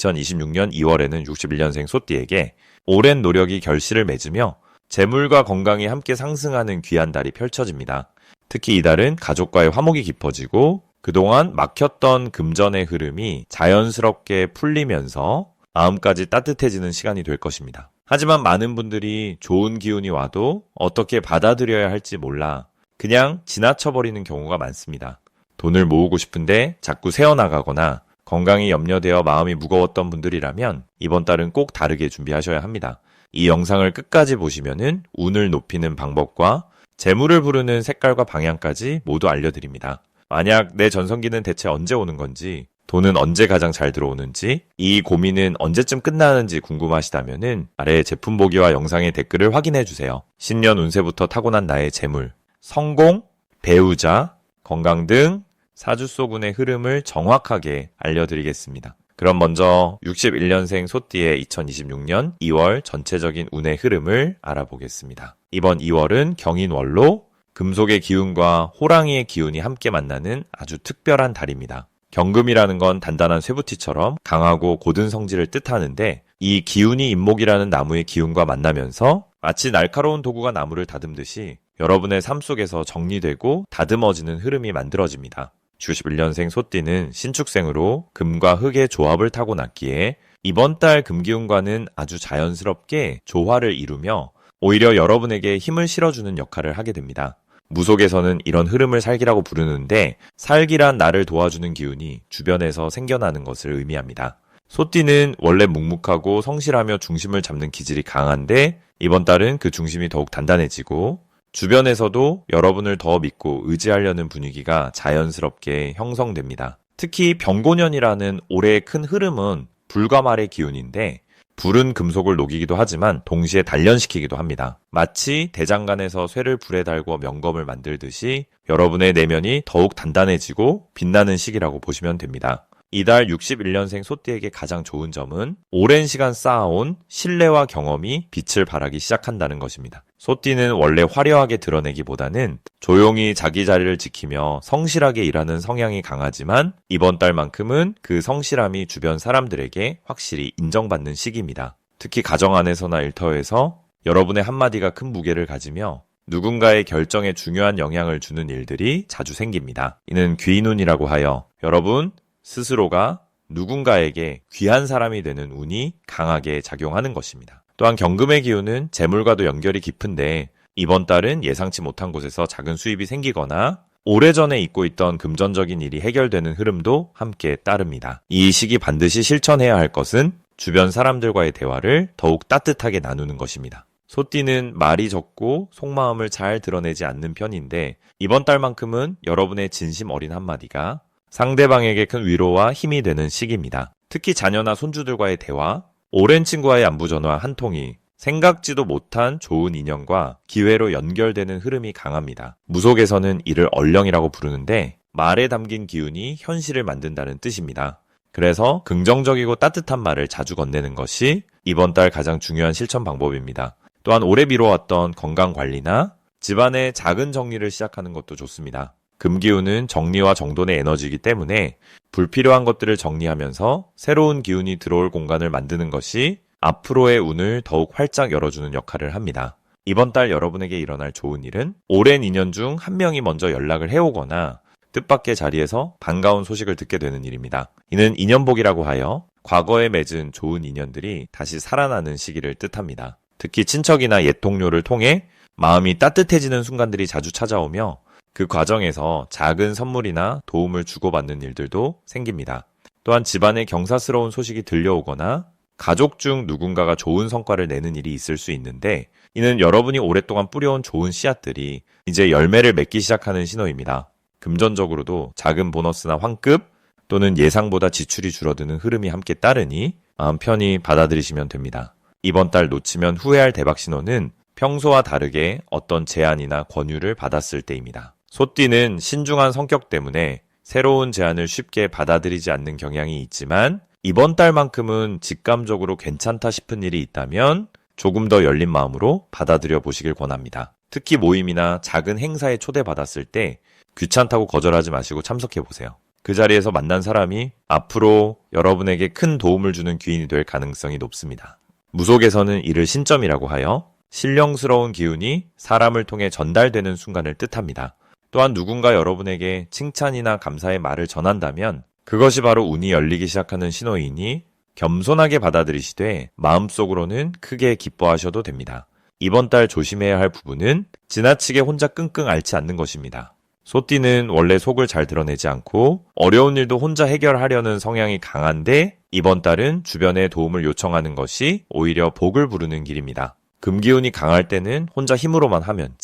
2026년 2월에는 61년생 소띠에게 오랜 노력이 결실을 맺으며 재물과 건강이 함께 상승하는 귀한 달이 펼쳐집니다. 특히 이 달은 가족과의 화목이 깊어지고 그동안 막혔던 금전의 흐름이 자연스럽게 풀리면서 마음까지 따뜻해지는 시간이 될 것입니다. 하지만 많은 분들이 좋은 기운이 와도 어떻게 받아들여야 할지 몰라 그냥 지나쳐버리는 경우가 많습니다. 돈을 모으고 싶은데 자꾸 새어나가거나 건강이 염려되어 마음이 무거웠던 분들이라면 이번 달은 꼭 다르게 준비하셔야 합니다. 이 영상을 끝까지 보시면은 운을 높이는 방법과 재물을 부르는 색깔과 방향까지 모두 알려드립니다. 만약 내 전성기는 대체 언제 오는 건지, 돈은 언제 가장 잘 들어오는지, 이 고민은 언제쯤 끝나는지 궁금하시다면은 아래 제품 보기와 영상의 댓글을 확인해 주세요. 신년 운세부터 타고난 나의 재물, 성공, 배우자, 건강 등 사주소군의 흐름을 정확하게 알려드리겠습니다. 그럼 먼저 61년생 소띠의 2026년 2월 전체적인 운의 흐름을 알아보겠습니다. 이번 2월은 경인월로 금속의 기운과 호랑이의 기운이 함께 만나는 아주 특별한 달입니다. 경금이라는 건 단단한 쇠붙이처럼 강하고 고든 성질을 뜻하는데 이 기운이 인목이라는 나무의 기운과 만나면서 마치 날카로운 도구가 나무를 다듬듯이 여러분의 삶 속에서 정리되고 다듬어지는 흐름이 만들어집니다. 61년생 소띠는 신축생으로 금과 흙의 조합을 타고났기에 이번 달 금기운과는 아주 자연스럽게 조화를 이루며 오히려 여러분에게 힘을 실어주는 역할을 하게 됩니다. 무속에서는 이런 흐름을 살기라고 부르는데 살기란 나를 도와주는 기운이 주변에서 생겨나는 것을 의미합니다. 소띠는 원래 묵묵하고 성실하며 중심을 잡는 기질이 강한데 이번 달은 그 중심이 더욱 단단해지고 주변에서도 여러분을 더 믿고 의지하려는 분위기가 자연스럽게 형성됩니다. 특히 병고년이라는 올해의 큰 흐름은 불과 말의 기운인데 불은 금속을 녹이기도 하지만 동시에 단련시키기도 합니다. 마치 대장간에서 쇠를 불에 달고 명검을 만들듯이 여러분의 내면이 더욱 단단해지고 빛나는 시기라고 보시면 됩니다. 이달 61년생 소띠에게 가장 좋은 점은 오랜 시간 쌓아온 신뢰와 경험이 빛을 발하기 시작한다는 것입니다. 소띠는 원래 화려하게 드러내기보다는 조용히 자기 자리를 지키며 성실하게 일하는 성향이 강하지만 이번 달만큼은 그 성실함이 주변 사람들에게 확실히 인정받는 시기입니다. 특히 가정 안에서나 일터에서 여러분의 한마디가 큰 무게를 가지며 누군가의 결정에 중요한 영향을 주는 일들이 자주 생깁니다. 이는 귀인운이라고 하여 여러분 스스로가 누군가에게 귀한 사람이 되는 운이 강하게 작용하는 것입니다. 또한 경금의 기운은 재물과도 연결이 깊은데 이번 달은 예상치 못한 곳에서 작은 수입이 생기거나 오래전에 잊고 있던 금전적인 일이 해결되는 흐름도 함께 따릅니다. 이 시기 반드시 실천해야 할 것은 주변 사람들과의 대화를 더욱 따뜻하게 나누는 것입니다. 소띠는 말이 적고 속마음을 잘 드러내지 않는 편인데 이번 달만큼은 여러분의 진심 어린 한마디가 상대방에게 큰 위로와 힘이 되는 시기입니다. 특히 자녀나 손주들과의 대화, 오랜 친구와의 안부 전화 한 통이 생각지도 못한 좋은 인연과 기회로 연결되는 흐름이 강합니다. 무속에서는 이를 얼령이라고 부르는데 말에 담긴 기운이 현실을 만든다는 뜻입니다. 그래서 긍정적이고 따뜻한 말을 자주 건네는 것이 이번 달 가장 중요한 실천 방법입니다. 또한 오래 미뤄왔던 건강관리나 집안의 작은 정리를 시작하는 것도 좋습니다. 금기운은 정리와 정돈의 에너지이기 때문에 불필요한 것들을 정리하면서 새로운 기운이 들어올 공간을 만드는 것이 앞으로의 운을 더욱 활짝 열어주는 역할을 합니다. 이번 달 여러분에게 일어날 좋은 일은 오랜 인연 중 한 명이 먼저 연락을 해오거나 뜻밖의 자리에서 반가운 소식을 듣게 되는 일입니다. 이는 인연복이라고 하여 과거에 맺은 좋은 인연들이 다시 살아나는 시기를 뜻합니다. 특히 친척이나 옛 동료를 통해 마음이 따뜻해지는 순간들이 자주 찾아오며 그 과정에서 작은 선물이나 도움을 주고받는 일들도 생깁니다. 또한 집안에 경사스러운 소식이 들려오거나 가족 중 누군가가 좋은 성과를 내는 일이 있을 수 있는데 이는 여러분이 오랫동안 뿌려온 좋은 씨앗들이 이제 열매를 맺기 시작하는 신호입니다. 금전적으로도 작은 보너스나 환급 또는 예상보다 지출이 줄어드는 흐름이 함께 따르니 마음 편히 받아들이시면 됩니다. 이번 달 놓치면 후회할 대박 신호는 평소와 다르게 어떤 제안이나 권유를 받았을 때입니다. 소띠는 신중한 성격 때문에 새로운 제안을 쉽게 받아들이지 않는 경향이 있지만 이번 달만큼은 직감적으로 괜찮다 싶은 일이 있다면 조금 더 열린 마음으로 받아들여 보시길 권합니다. 특히 모임이나 작은 행사에 초대받았을 때 귀찮다고 거절하지 마시고 참석해 보세요. 그 자리에서 만난 사람이 앞으로 여러분에게 큰 도움을 주는 귀인이 될 가능성이 높습니다. 무속에서는 이를 신점이라고 하여 신령스러운 기운이 사람을 통해 전달되는 순간을 뜻합니다. 또한 누군가 여러분에게 칭찬이나 감사의 말을 전한다면 그것이 바로 운이 열리기 시작하는 신호이니 겸손하게 받아들이시되 마음속으로는 크게 기뻐하셔도 됩니다. 이번 달 조심해야 할 부분은 지나치게 혼자 끙끙 앓지 않는 것입니다. 소띠는 원래 속을 잘 드러내지 않고 어려운 일도 혼자 해결하려는 성향이 강한데 이번 달은 주변의 도움을 요청하는 것이 오히려 복을 부르는 길입니다. 금기운이 강할 때는 혼자 힘으로만 하면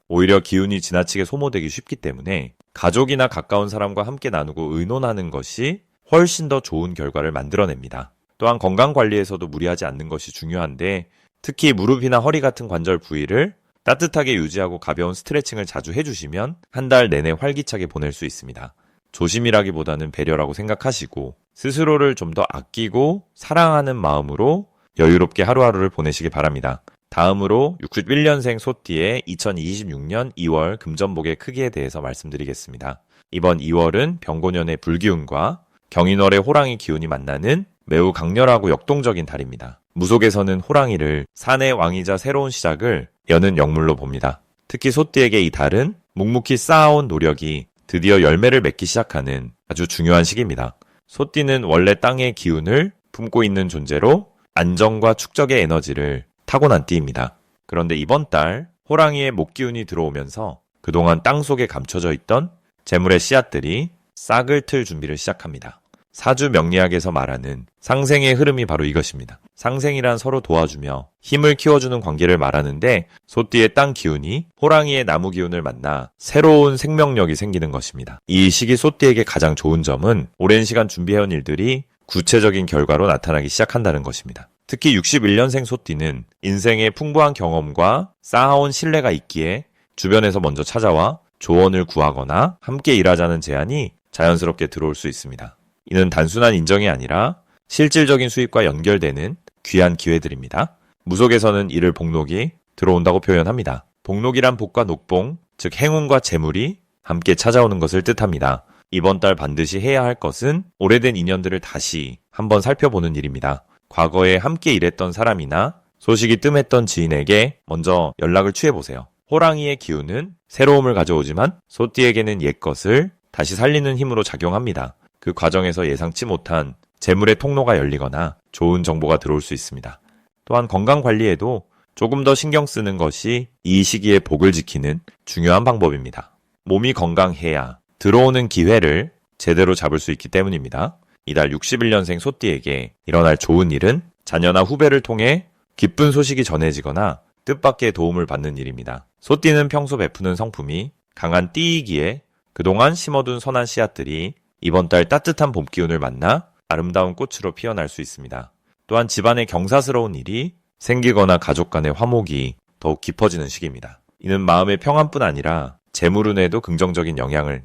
오히려 기운이 지나치게 소모되기 쉽기 때문에 가족이나 가까운 사람과 함께 나누고 의논하는 것이 훨씬 더 좋은 결과를 만들어냅니다. 또한 건강관리에서도 무리하지 않는 것이 중요한데 특히 무릎이나 허리 같은 관절 부위를 따뜻하게 유지하고 가벼운 스트레칭을 자주 해주시면 한 달 내내 활기차게 보낼 수 있습니다. 조심이라기보다는 배려라고 생각하시고 스스로를 좀 더 아끼고 사랑하는 마음으로 여유롭게 하루하루를 보내시기 바랍니다. 다음으로 61년생 소띠의 2026년 2월 금전복의 크기에 대해서 말씀드리겠습니다. 이번 2월은 병고년의 불기운과 경인월의 호랑이 기운이 만나는 매우 강렬하고 역동적인 달입니다. 무속에서는 호랑이를 산의 왕이자 새로운 시작을 여는 영물로 봅니다. 특히 소띠에게 이 달은 묵묵히 쌓아온 노력이 드디어 열매를 맺기 시작하는 아주 중요한 시기입니다. 소띠는 원래 땅의 기운을 품고 있는 존재로 안정과 축적의 에너지를 타고난 띠입니다. 그런데 이번 달 호랑이의 목기운이 들어오면서 그동안 땅속에 감춰져 있던 재물의 씨앗들이 싹을 틀 준비를 시작합니다. 사주 명리학에서 말하는 상생의 흐름이 바로 이것입니다. 상생이란 서로 도와주며 힘을 키워주는 관계를 말하는데 소띠의 땅 기운이 호랑이의 나무 기운을 만나 새로운 생명력이 생기는 것입니다. 이 시기 소띠에게 가장 좋은 점은 오랜 시간 준비해온 일들이 구체적인 결과로 나타나기 시작한다는 것입니다. 특히 61년생 소띠는 인생의 풍부한 경험과 쌓아온 신뢰가 있기에 주변에서 먼저 찾아와 조언을 구하거나 함께 일하자는 제안이 자연스럽게 들어올 수 있습니다. 이는 단순한 인정이 아니라 실질적인 수입과 연결되는 귀한 기회들입니다. 무속에서는 이를 복록이 들어온다고 표현합니다. 복록이란 복과 녹봉, 즉 행운과 재물이 함께 찾아오는 것을 뜻합니다. 이번 달 반드시 해야 할 것은 오래된 인연들을 다시 한번 살펴보는 일입니다. 과거에 함께 일했던 사람이나 소식이 뜸했던 지인에게 먼저 연락을 취해보세요. 호랑이의 기운은 새로움을 가져오지만 소띠에게는 옛것을 다시 살리는 힘으로 작용합니다. 그 과정에서 예상치 못한 재물의 통로가 열리거나 좋은 정보가 들어올 수 있습니다. 또한 건강관리에도 조금 더 신경 쓰는 것이 이 시기에 복을 지키는 중요한 방법입니다. 몸이 건강해야 들어오는 기회를 제대로 잡을 수 있기 때문입니다. 이달 61년생 소띠에게 일어날 좋은 일은 자녀나 후배를 통해 기쁜 소식이 전해지거나 뜻밖의 도움을 받는 일입니다. 소띠는 평소 베푸는 성품이 강한 띠이기에 그동안 심어둔 선한 씨앗들이 이번 달 따뜻한 봄 기운을 만나 아름다운 꽃으로 피어날 수 있습니다. 또한 집안에 경사스러운 일이 생기거나 가족 간의 화목이 더욱 깊어지는 시기입니다. 이는 마음의 평안뿐 아니라 재물운에도 긍정적인 영향을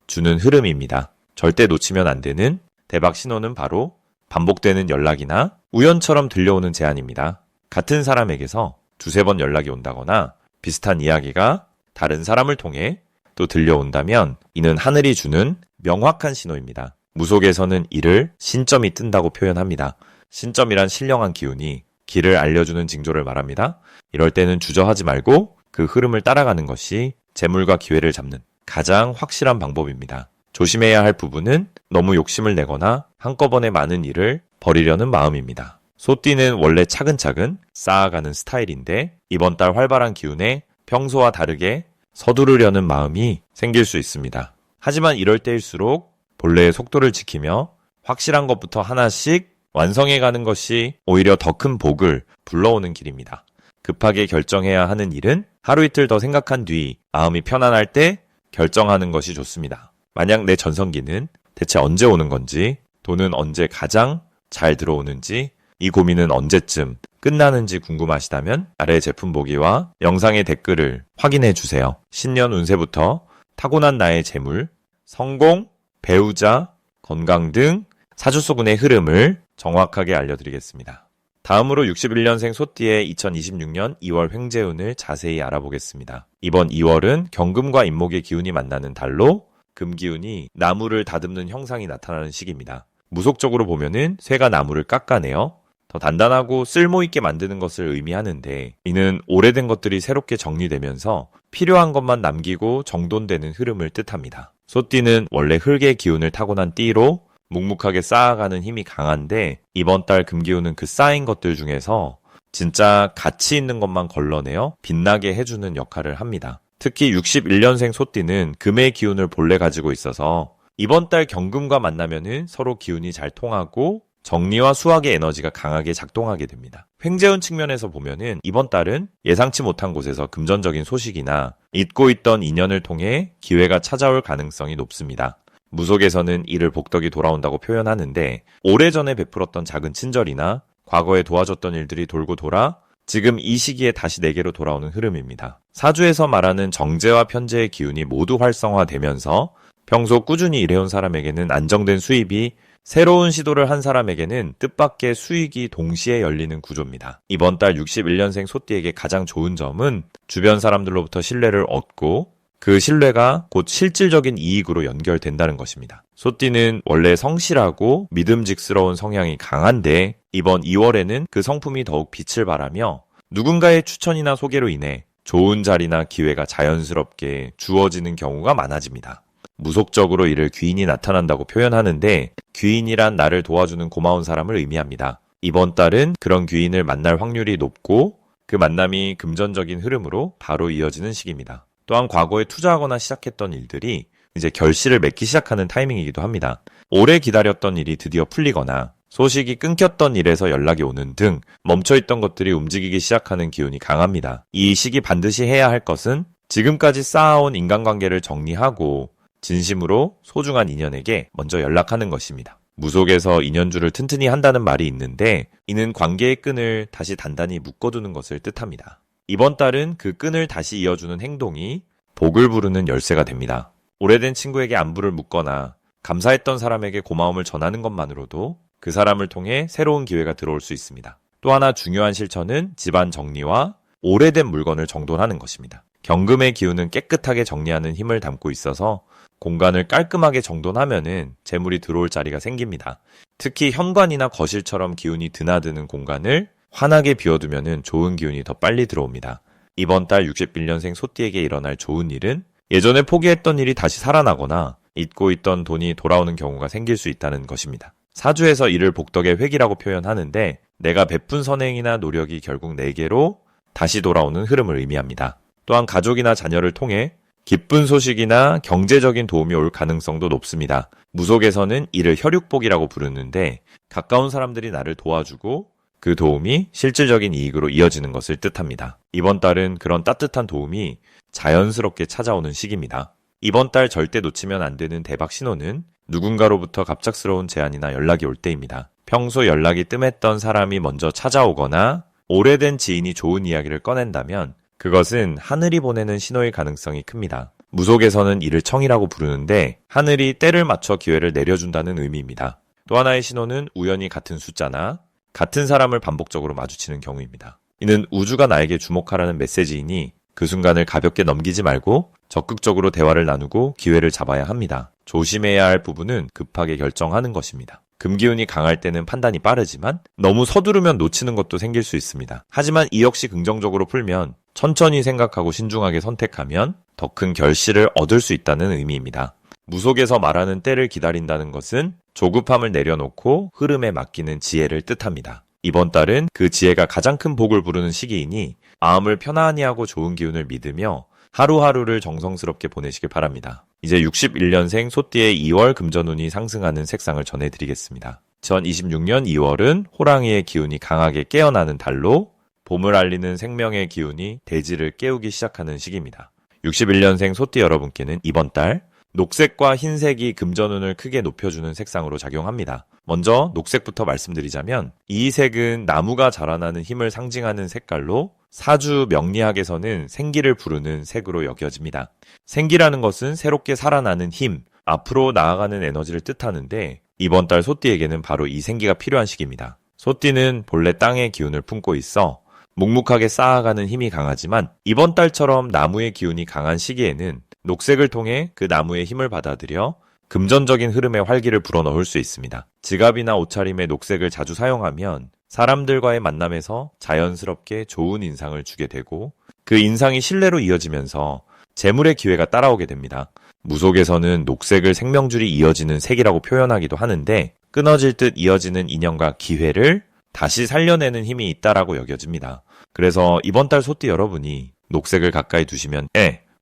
주는 흐름입니다. 절대 놓치면 안 되는 대박 신호는 바로 반복되는 연락이나 우연처럼 들려오는 제안입니다. 같은 사람에게서 두세 번 연락이 온다거나 비슷한 이야기가 다른 사람을 통해 또 들려온다면 이는 하늘이 주는 명확한 신호입니다. 무속에서는 이를 신점이 뜬다고 표현합니다. 신점이란 신령한 기운이 길을 알려주는 징조를 말합니다. 이럴 때는 주저하지 말고 그 흐름을 따라가는 것이 재물과 기회를 잡는 가장 확실한 방법입니다. 조심해야 할 부분은 너무 욕심을 내거나 한꺼번에 많은 일을 벌이려는 마음입니다. 소띠는 원래 차근차근 쌓아가는 스타일인데 이번 달 활발한 기운에 평소와 다르게 서두르려는 마음이 생길 수 있습니다. 하지만 이럴 때일수록 본래의 속도를 지키며 확실한 것부터 하나씩 완성해가는 것이 오히려 더 큰 복을 불러오는 길입니다. 급하게 결정해야 하는 일은 하루 이틀 더 생각한 뒤 마음이 편안할 때 결정하는 것이 좋습니다. 만약 내 전성기는 대체 언제 오는 건지, 돈은 언제 가장 잘 들어오는지, 이 고민은 언제쯤 끝나는지 궁금하시다면 아래 제품 보기와 영상의 댓글을 확인해 주세요. 신년 운세부터 타고난 나의 재물, 성공, 배우자, 건강 등 사주 속 운의 흐름을 정확하게 알려드리겠습니다. 다음으로 61년생 소띠의 2026년 2월 횡재운을 자세히 알아보겠습니다. 이번 2월은 경금과 임목의 기운이 만나는 달로 금기운이 나무를 다듬는 형상이 나타나는 시기입니다. 무속적으로 보면은 쇠가 나무를 깎아내어 더 단단하고 쓸모있게 만드는 것을 의미하는데, 이는 오래된 것들이 새롭게 정리되면서 필요한 것만 남기고 정돈되는 흐름을 뜻합니다. 소띠는 원래 흙의 기운을 타고난 띠로 묵묵하게 쌓아가는 힘이 강한데, 이번 달 금기운은 그 쌓인 것들 중에서 진짜 가치 있는 것만 걸러내어 빛나게 해주는 역할을 합니다. 특히 61년생 소띠는 금의 기운을 본래 가지고 있어서 이번 달 경금과 만나면은 서로 기운이 잘 통하고 정리와 수학의 에너지가 강하게 작동하게 됩니다. 횡재운 측면에서 보면은 이번 달은 예상치 못한 곳에서 금전적인 소식이나 잊고 있던 인연을 통해 기회가 찾아올 가능성이 높습니다. 무속에서는 이를 복덕이 돌아온다고 표현하는데, 오래전에 베풀었던 작은 친절이나 과거에 도와줬던 일들이 돌고 돌아 지금 이 시기에 다시 내게로 돌아오는 흐름입니다. 사주에서 말하는 정제와 편제의 기운이 모두 활성화되면서 평소 꾸준히 일해온 사람에게는 안정된 수입이, 새로운 시도를 한 사람에게는 뜻밖의 수익이 동시에 열리는 구조입니다. 이번 달 61년생 소띠에게 가장 좋은 점은 주변 사람들로부터 신뢰를 얻고 그 신뢰가 곧 실질적인 이익으로 연결된다는 것입니다. 소띠는 원래 성실하고 믿음직스러운 성향이 강한데, 이번 2월에는 그 성품이 더욱 빛을 발하며 누군가의 추천이나 소개로 인해 좋은 자리나 기회가 자연스럽게 주어지는 경우가 많아집니다. 무속적으로 이를 귀인이 나타난다고 표현하는데, 귀인이란 나를 도와주는 고마운 사람을 의미합니다. 이번 달은 그런 귀인을 만날 확률이 높고 그 만남이 금전적인 흐름으로 바로 이어지는 시기입니다. 또한 과거에 투자하거나 시작했던 일들이 이제 결실을 맺기 시작하는 타이밍이기도 합니다. 오래 기다렸던 일이 드디어 풀리거나 소식이 끊겼던 일에서 연락이 오는 등 멈춰있던 것들이 움직이기 시작하는 기운이 강합니다. 이 시기 반드시 해야 할 것은 지금까지 쌓아온 인간관계를 정리하고 진심으로 소중한 인연에게 먼저 연락하는 것입니다. 무속에서 인연줄을 튼튼히 한다는 말이 있는데, 이는 관계의 끈을 다시 단단히 묶어두는 것을 뜻합니다. 이번 달은 그 끈을 다시 이어주는 행동이 복을 부르는 열쇠가 됩니다. 오래된 친구에게 안부를 묻거나 감사했던 사람에게 고마움을 전하는 것만으로도 그 사람을 통해 새로운 기회가 들어올 수 있습니다. 또 하나 중요한 실천은 집안 정리와 오래된 물건을 정돈하는 것입니다. 경금의 기운은 깨끗하게 정리하는 힘을 담고 있어서 공간을 깔끔하게 정돈하면은 재물이 들어올 자리가 생깁니다. 특히 현관이나 거실처럼 기운이 드나드는 공간을 환하게 비워두면은 좋은 기운이 더 빨리 들어옵니다. 이번 달 61년생 소띠에게 일어날 좋은 일은 예전에 포기했던 일이 다시 살아나거나 잊고 있던 돈이 돌아오는 경우가 생길 수 있다는 것입니다. 사주에서 이를 복덕의 획이라고 표현하는데, 내가 베푼 선행이나 노력이 결국 내게로 다시 돌아오는 흐름을 의미합니다. 또한 가족이나 자녀를 통해 기쁜 소식이나 경제적인 도움이 올 가능성도 높습니다. 무속에서는 이를 혈육복이라고 부르는데, 가까운 사람들이 나를 도와주고 그 도움이 실질적인 이익으로 이어지는 것을 뜻합니다. 이번 달은 그런 따뜻한 도움이 자연스럽게 찾아오는 시기입니다. 이번 달 절대 놓치면 안 되는 대박 신호는 누군가로부터 갑작스러운 제안이나 연락이 올 때입니다. 평소 연락이 뜸했던 사람이 먼저 찾아오거나 오래된 지인이 좋은 이야기를 꺼낸다면 그것은 하늘이 보내는 신호일 가능성이 큽니다. 무속에서는 이를 청이라고 부르는데, 하늘이 때를 맞춰 기회를 내려준다는 의미입니다. 또 하나의 신호는 우연히 같은 숫자나 같은 사람을 반복적으로 마주치는 경우입니다. 이는 우주가 나에게 주목하라는 메시지이니 그 순간을 가볍게 넘기지 말고 적극적으로 대화를 나누고 기회를 잡아야 합니다. 조심해야 할 부분은 급하게 결정하는 것입니다. 금기운이 강할 때는 판단이 빠르지만 너무 서두르면 놓치는 것도 생길 수 있습니다. 하지만 이 역시 긍정적으로 풀면, 천천히 생각하고 신중하게 선택하면 더 큰 결실을 얻을 수 있다는 의미입니다. 무속에서 말하는 때를 기다린다는 것은 조급함을 내려놓고 흐름에 맡기는 지혜를 뜻합니다. 이번 달은 그 지혜가 가장 큰 복을 부르는 시기이니 마음을 편안히 하고 좋은 기운을 믿으며 하루하루를 정성스럽게 보내시길 바랍니다. 이제 61년생 소띠의 2월 금전운이 상승하는 색상을 전해드리겠습니다. 2026년 2월은 호랑이의 기운이 강하게 깨어나는 달로 봄을 알리는 생명의 기운이 대지를 깨우기 시작하는 시기입니다. 61년생 소띠 여러분께는 이번 달 녹색과 흰색이 금전운을 크게 높여주는 색상으로 작용합니다. 먼저 녹색부터 말씀드리자면, 이 색은 나무가 자라나는 힘을 상징하는 색깔로 사주 명리학에서는 생기를 부르는 색으로 여겨집니다. 생기라는 것은 새롭게 살아나는 힘, 앞으로 나아가는 에너지를 뜻하는데, 이번 달 소띠에게는 바로 이 생기가 필요한 시기입니다. 소띠는 본래 땅의 기운을 품고 있어 묵묵하게 쌓아가는 힘이 강하지만, 이번 달처럼 나무의 기운이 강한 시기에는 녹색을 통해 그 나무의 힘을 받아들여 금전적인 흐름에 활기를 불어넣을 수 있습니다. 지갑이나 옷차림에 녹색을 자주 사용하면 사람들과의 만남에서 자연스럽게 좋은 인상을 주게 되고 그 인상이 신뢰로 이어지면서 재물의 기회가 따라오게 됩니다. 무속에서는 녹색을 생명줄이 이어지는 색이라고 표현하기도 하는데 끊어질 듯 이어지는 인연과 기회를 다시 살려내는 힘이 있다라고 여겨집니다. 그래서 이번 달 소띠 여러분이 녹색을 가까이 두시면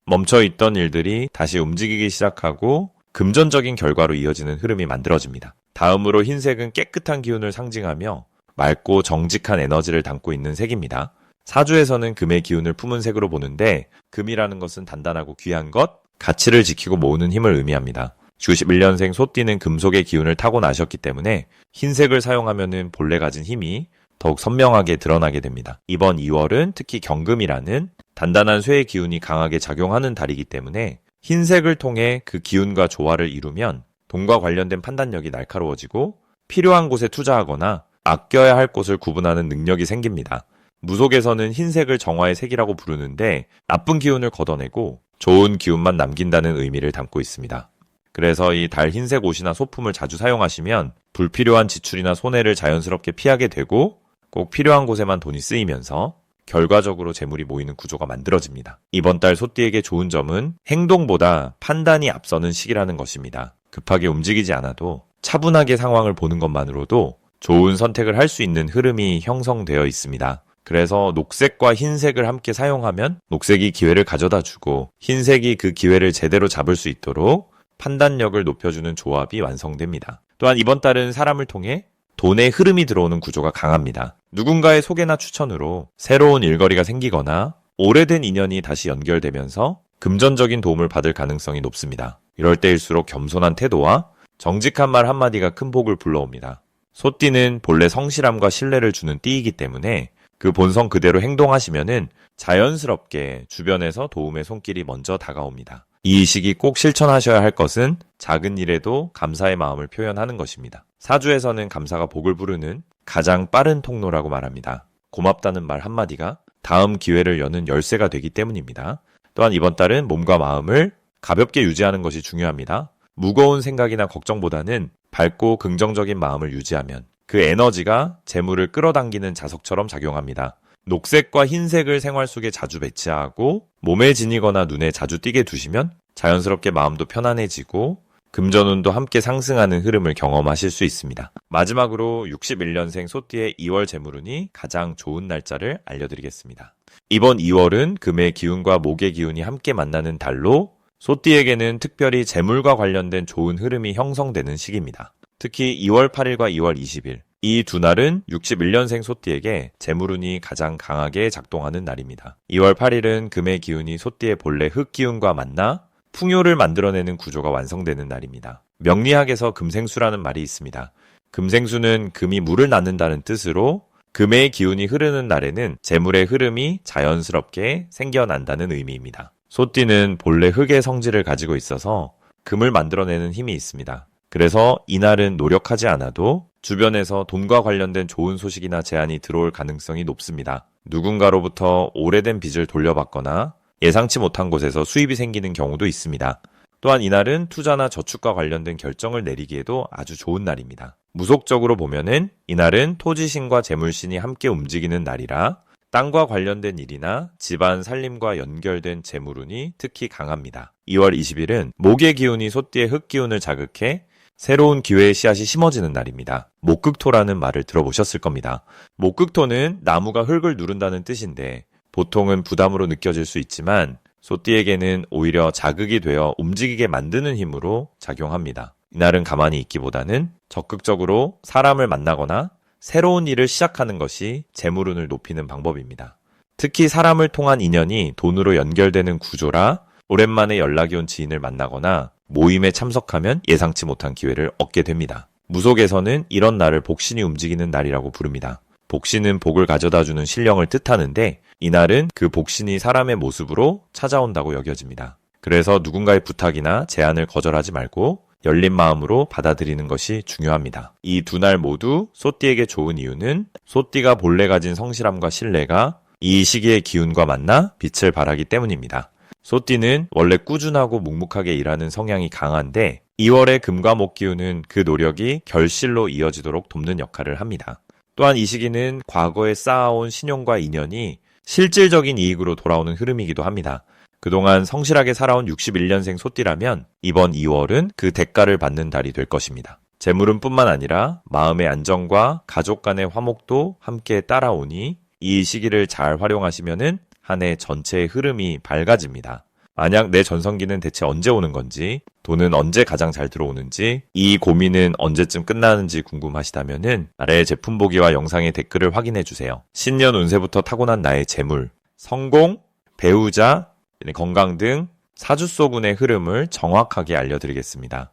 멈춰있던 일들이 다시 움직이기 시작하고 금전적인 결과로 이어지는 흐름이 만들어집니다. 다음으로 흰색은 깨끗한 기운을 상징하며 맑고 정직한 에너지를 담고 있는 색입니다. 사주에서는 금의 기운을 품은 색으로 보는데 금이라는 것은 단단하고 귀한 것, 가치를 지키고 모으는 힘을 의미합니다. 91년생 소띠는 금속의 기운을 타고나셨기 때문에 흰색을 사용하면 본래 가진 힘이 더욱 선명하게 드러나게 됩니다. 이번 2월은 특히 경금이라는 단단한 쇠의 기운이 강하게 작용하는 달이기 때문에 흰색을 통해 그 기운과 조화를 이루면 돈과 관련된 판단력이 날카로워지고 필요한 곳에 투자하거나 아껴야 할 곳을 구분하는 능력이 생깁니다. 무속에서는 흰색을 정화의 색이라고 부르는데 나쁜 기운을 걷어내고 좋은 기운만 남긴다는 의미를 담고 있습니다. 그래서 이 달 흰색 옷이나 소품을 자주 사용하시면 불필요한 지출이나 손해를 자연스럽게 피하게 되고 꼭 필요한 곳에만 돈이 쓰이면서 결과적으로 재물이 모이는 구조가 만들어집니다. 이번 달 소띠에게 좋은 점은 행동보다 판단이 앞서는 시기라는 것입니다. 급하게 움직이지 않아도 차분하게 상황을 보는 것만으로도 좋은 선택을 할 수 있는 흐름이 형성되어 있습니다. 그래서 녹색과 흰색을 함께 사용하면 녹색이 기회를 가져다 주고 흰색이 그 기회를 제대로 잡을 수 있도록 판단력을 높여주는 조합이 완성됩니다. 또한 이번 달은 사람을 통해 돈의 흐름이 들어오는 구조가 강합니다. 누군가의 소개나 추천으로 새로운 일거리가 생기거나 오래된 인연이 다시 연결되면서 금전적인 도움을 받을 가능성이 높습니다. 이럴 때일수록 겸손한 태도와 정직한 말 한마디가 큰 복을 불러옵니다. 소띠는 본래 성실함과 신뢰를 주는 띠이기 때문에 그 본성 그대로 행동하시면은 자연스럽게 주변에서 도움의 손길이 먼저 다가옵니다. 이 시기 꼭 실천하셔야 할 것은 작은 일에도 감사의 마음을 표현하는 것입니다. 사주에서는 감사가 복을 부르는 가장 빠른 통로라고 말합니다. 고맙다는 말 한마디가 다음 기회를 여는 열쇠가 되기 때문입니다. 또한 이번 달은 몸과 마음을 가볍게 유지하는 것이 중요합니다. 무거운 생각이나 걱정보다는 밝고 긍정적인 마음을 유지하면 그 에너지가 재물을 끌어당기는 자석처럼 작용합니다. 녹색과 흰색을 생활 속에 자주 배치하고 몸에 지니거나 눈에 자주 띄게 두시면 자연스럽게 마음도 편안해지고 금전운도 함께 상승하는 흐름을 경험하실 수 있습니다. 마지막으로 61년생 소띠의 2월 재물운이 가장 좋은 날짜를 알려드리겠습니다. 이번 2월은 금의 기운과 목의 기운이 함께 만나는 달로 소띠에게는 특별히 재물과 관련된 좋은 흐름이 형성되는 시기입니다. 특히 2월 8일과 2월 20일 이 두 날은 61년생 소띠에게 재물운이 가장 강하게 작동하는 날입니다. 2월 8일은 금의 기운이 소띠의 본래 흙 기운과 만나 풍요를 만들어내는 구조가 완성되는 날입니다. 명리학에서 금생수라는 말이 있습니다. 금생수는 금이 물을 낳는다는 뜻으로 금의 기운이 흐르는 날에는 재물의 흐름이 자연스럽게 생겨난다는 의미입니다. 소띠는 본래 흙의 성질을 가지고 있어서 금을 만들어내는 힘이 있습니다. 그래서 이날은 노력하지 않아도 주변에서 돈과 관련된 좋은 소식이나 제안이 들어올 가능성이 높습니다. 누군가로부터 오래된 빚을 돌려받거나 예상치 못한 곳에서 수입이 생기는 경우도 있습니다. 또한 이날은 투자나 저축과 관련된 결정을 내리기에도 아주 좋은 날입니다. 무속적으로 보면은 이날은 토지신과 재물신이 함께 움직이는 날이라 땅과 관련된 일이나 집안 살림과 연결된 재물운이 특히 강합니다. 2월 20일은 목의 기운이 소띠의 흙 기운을 자극해 새로운 기회의 씨앗이 심어지는 날입니다. 목극토라는 말을 들어보셨을 겁니다. 목극토는 나무가 흙을 누른다는 뜻인데 보통은 부담으로 느껴질 수 있지만 소띠에게는 오히려 자극이 되어 움직이게 만드는 힘으로 작용합니다. 이날은 가만히 있기보다는 적극적으로 사람을 만나거나 새로운 일을 시작하는 것이 재물운을 높이는 방법입니다. 특히 사람을 통한 인연이 돈으로 연결되는 구조라 오랜만에 연락이 온 지인을 만나거나 모임에 참석하면 예상치 못한 기회를 얻게 됩니다. 무속에서는 이런 날을 복신이 움직이는 날이라고 부릅니다. 복신은 복을 가져다주는 신령을 뜻하는데 이날은 그 복신이 사람의 모습으로 찾아온다고 여겨집니다. 그래서 누군가의 부탁이나 제안을 거절하지 말고 열린 마음으로 받아들이는 것이 중요합니다. 이 두 날 모두 소띠에게 좋은 이유는 소띠가 본래 가진 성실함과 신뢰가 이 시기의 기운과 만나 빛을 발하기 때문입니다. 소띠는 원래 꾸준하고 묵묵하게 일하는 성향이 강한데 2월의 금과 목 기운은 그 노력이 결실로 이어지도록 돕는 역할을 합니다. 또한 이 시기는 과거에 쌓아온 신용과 인연이 실질적인 이익으로 돌아오는 흐름이기도 합니다. 그동안 성실하게 살아온 61년생 소띠라면 이번 2월은 그 대가를 받는 달이 될 것입니다. 재물은 뿐만 아니라 마음의 안정과 가족 간의 화목도 함께 따라오니 이 시기를 잘 활용하시면은 한 해 전체의 흐름이 밝아집니다. 만약 내 전성기는 대체 언제 오는 건지, 돈은 언제 가장 잘 들어오는지, 이 고민은 언제쯤 끝나는지 궁금하시다면은 아래 제품 보기와 영상의 댓글을 확인해 주세요. 신년 운세부터 타고난 나의 재물, 성공, 배우자, 건강 등 사주소군의 흐름을 정확하게 알려드리겠습니다.